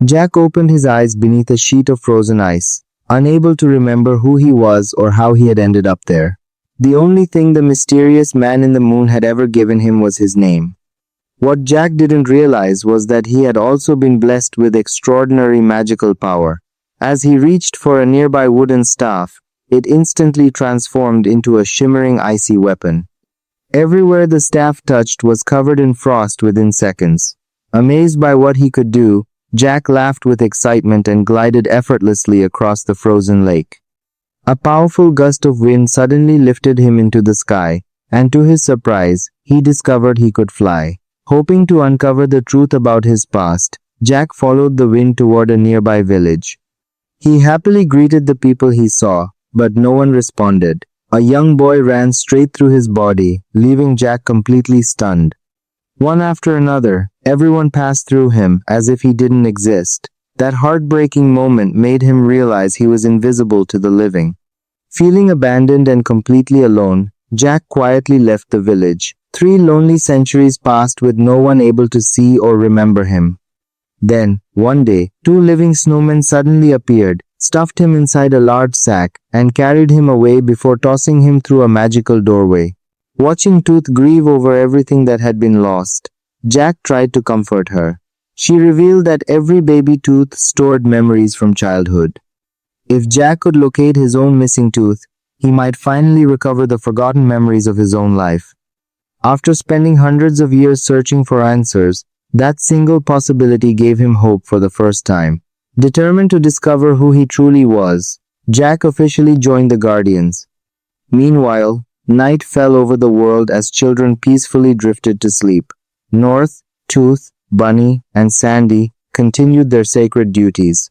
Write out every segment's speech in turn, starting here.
Jack opened his eyes beneath a sheet of frozen ice, unable to remember who he was or how he had ended up there. The only thing the mysterious man in the moon had ever given him was his name. What Jack didn't realize was that he had also been blessed with extraordinary magical power. As he reached for a nearby wooden staff, it instantly transformed into a shimmering icy weapon. Everywhere the staff touched was covered in frost within seconds. Amazed by what he could do, Jack laughed with excitement and glided effortlessly across the frozen lake. A powerful gust of wind suddenly lifted him into the sky, and to his surprise, he discovered he could fly. Hoping to uncover the truth about his past, Jack followed the wind toward a nearby village. He happily greeted the people he saw, but no one responded. A young boy ran straight through his body, leaving Jack completely stunned. One after another, everyone passed through him as if he didn't exist. That heartbreaking moment made him realize he was invisible to the living. Feeling abandoned and completely alone, Jack quietly left the village. 3 lonely centuries passed with no one able to see or remember him. Then, one day, 2 living snowmen suddenly appeared, stuffed him inside a large sack, and carried him away before tossing him through a magical doorway. Watching Tooth grieve over everything that had been lost, Jack tried to comfort her. She revealed that every baby tooth stored memories from childhood. If Jack could locate his own missing tooth, he might finally recover the forgotten memories of his own life. After spending hundreds of years searching for answers, that single possibility gave him hope for the first time. Determined to discover who he truly was, Jack officially joined the Guardians. Meanwhile, night fell over the world as children peacefully drifted to sleep. North, Tooth, Bunny, and Sandy continued their sacred duties.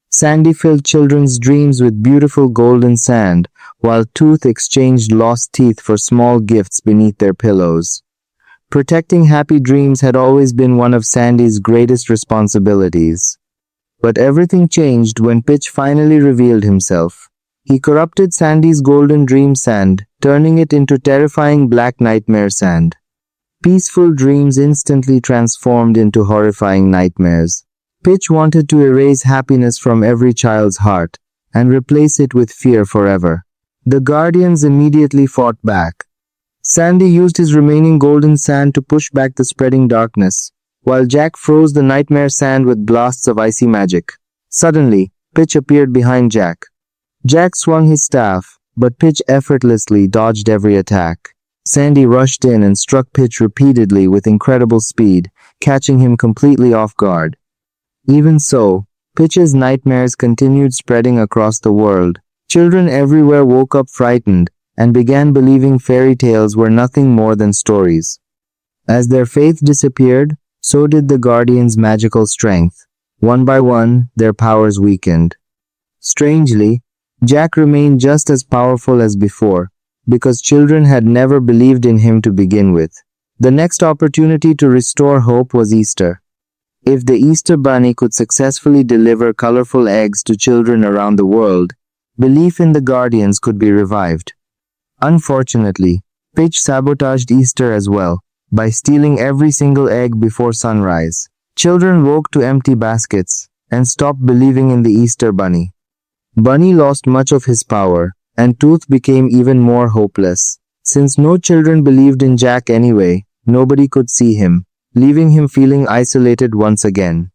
Sandy filled children's dreams with beautiful golden sand, while Tooth exchanged lost teeth for small gifts beneath their pillows. Protecting happy dreams had always been one of Sandy's greatest responsibilities. But everything changed when Pitch finally revealed himself. He corrupted Sandy's golden dream sand, turning it into terrifying black nightmare sand. Peaceful dreams instantly transformed into horrifying nightmares. Pitch wanted to erase happiness from every child's heart and replace it with fear forever. The Guardians immediately fought back. Sandy used his remaining golden sand to push back the spreading darkness, while Jack froze the nightmare sand with blasts of icy magic. Suddenly, Pitch appeared behind Jack. Jack swung his staff, but Pitch effortlessly dodged every attack. Sandy rushed in and struck Pitch repeatedly with incredible speed, catching him completely off guard. Even so, Pitch's nightmares continued spreading across the world. Children everywhere woke up frightened and began believing fairy tales were nothing more than stories. As their faith disappeared, so did the Guardians' magical strength. One by one, their powers weakened. Strangely, Jack remained just as powerful as before, because children had never believed in him to begin with. The next opportunity to restore hope was Easter. If the Easter Bunny could successfully deliver colorful eggs to children around the world, belief in the Guardians could be revived. Unfortunately, Pitch sabotaged Easter as well, by stealing every single egg before sunrise. Children woke to empty baskets and stopped believing in the Easter Bunny. Bunny lost much of his power, and Tooth became even more hopeless. Since no children believed in Jack anyway, nobody could see him, leaving him feeling isolated once again.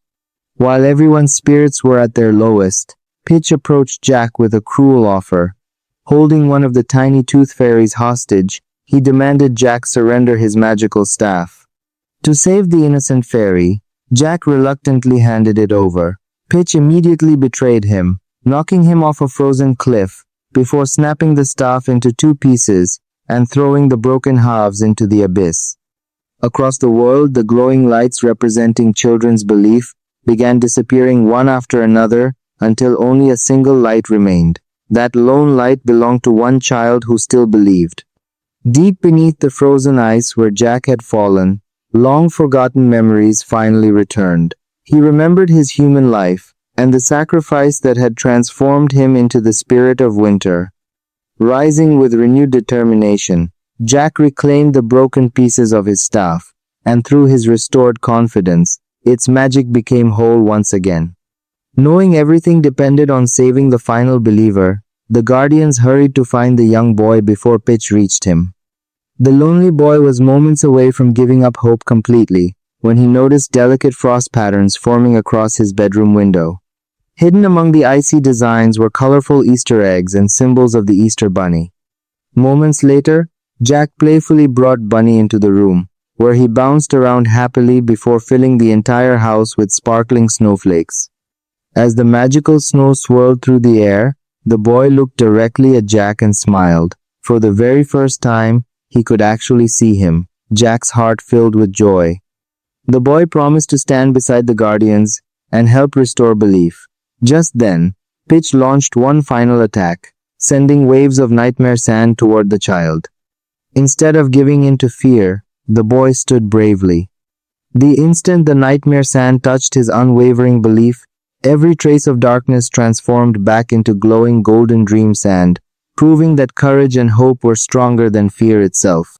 While everyone's spirits were at their lowest, Pitch approached Jack with a cruel offer. Holding one of the tiny tooth fairies hostage, he demanded Jack surrender his magical staff. To save the innocent fairy, Jack reluctantly handed it over. Pitch immediately betrayed him, knocking him off a frozen cliff, before snapping the staff into 2 pieces and throwing the broken halves into the abyss. Across the world, the glowing lights representing children's belief began disappearing one after another until only a single light remained. That lone light belonged to one child who still believed. Deep beneath the frozen ice where Jack had fallen, long-forgotten memories finally returned. He remembered his human life and the sacrifice that had transformed him into the spirit of winter. Rising with renewed determination, Jack reclaimed the broken pieces of his staff, and through his restored confidence, its magic became whole once again. Knowing everything depended on saving the final believer, the Guardians hurried to find the young boy before Pitch reached him. The lonely boy was moments away from giving up hope completely when he noticed delicate frost patterns forming across his bedroom window. Hidden among the icy designs were colorful Easter eggs and symbols of the Easter Bunny. Moments later, Jack playfully brought Bunny into the room, where he bounced around happily before filling the entire house with sparkling snowflakes. As the magical snow swirled through the air, the boy looked directly at Jack and smiled. For the very first time, he could actually see him, Jack's heart filled with joy. The boy promised to stand beside the Guardians and help restore belief. Just then, Pitch launched one final attack, sending waves of nightmare sand toward the child. Instead of giving in to fear, the boy stood bravely. The instant the nightmare sand touched his unwavering belief, every trace of darkness transformed back into glowing golden dream sand, proving that courage and hope were stronger than fear itself.